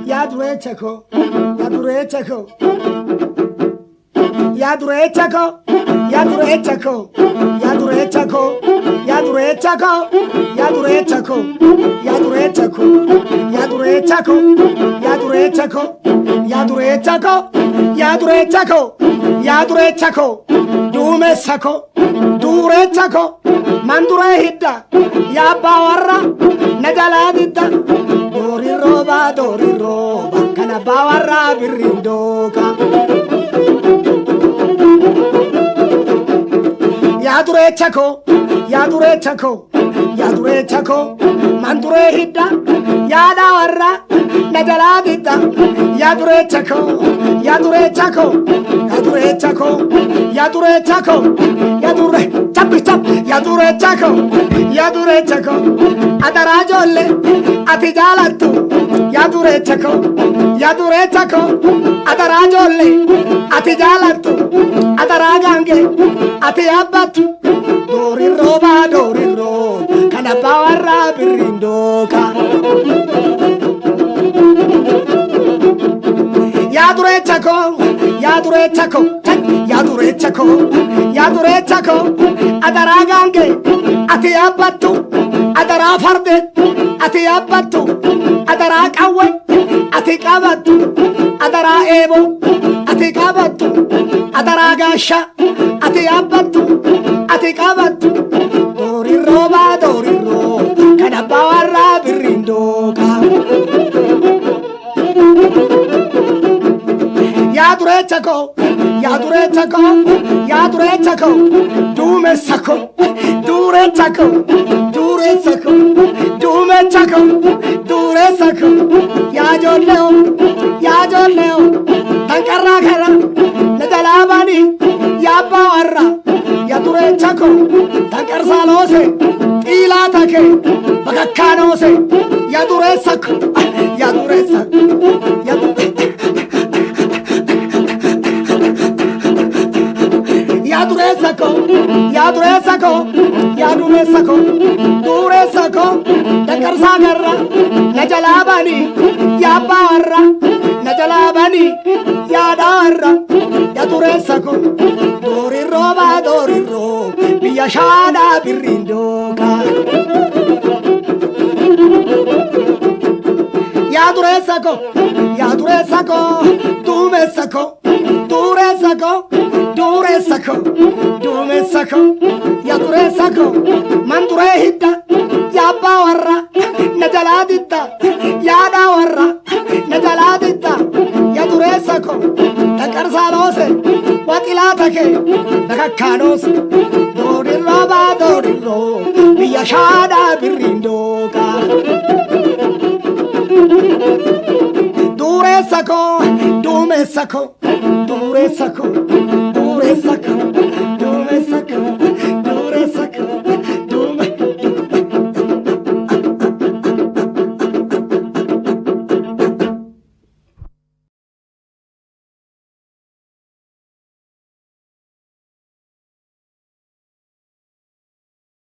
Yadurecha ko, yadurecha ko, yadurecha ko, yadurecha ko, yadurecha ko, yadurecha ko, yadurecha ko, yadurecha ko, yadurecha ko, yadurecha ko, yadurecha ko, yadurecha ko, yadurecha ko, duumessa ko, duurecha ko, mandure hidda, yabbawarra, najaladidda, dori roba, kana bawarra birrindoka. Yadurecha ko, yadurecha ko, yadurecha ko, mandure hidda, yadawarra, najaladidda, yadurecha ko, yadurecha ko, yadurecha ko, yadurecha ko, yadure, chappi chap, yadurecha ko, yadurecha ko, adarajolle, ati jalattu, yadurecha ko, yadurecha ko, adarajolle, ati jalattu, adaragange, ati abbatu, dori roba, kana bawarra birrindoka. Yadurecha ko, yadurecha ko, yadurecha ko, yadurecha ko, adaragange, ati abbatu, adara farde, ati abbatu, adara qawwe, ati qabattu, adara ebo, ati qabattu, adara gasha, ati abbatu, ati qabattu, dori roba, kana bawarra birrindoka. Yadurecha ko, yadurecha ko, yadurecha ko, duumessa ko, duurecha ko, duureessa ko, duumecha ko, duureessa ko, yaajolleo, yaajolleo, tanqarraa kara, najalabani, yaabbawarra, yadurecha ko, tanqarsaaloose, xiilaata ke, bakakkaanoose, yadureessa ko, yadureessa, yadureessa ko, yadureessa ko, yadureessa ko, duureessa ko, tanqarsaa garra, najalabani, yaabbawarra, najalabani, yaadawarra, yadureessa ko, dori roba, biyya shaada birrindoka. Yadureessa ko, yadureessa ko, duumessa ko, duureessa ko, duureessa ko, duumessa ko, yadureessa ko, mandure hidda, yaabbawarra, najaladidda, yaadawarra, najaladidda, yadureessa ko, tanqarsaaloose, waxilaata ke, bakakkaanoose, dori roba, biyya shaada birrindoka. Duumessa ko, duumessa ko, duumessa ko, duumessa ko.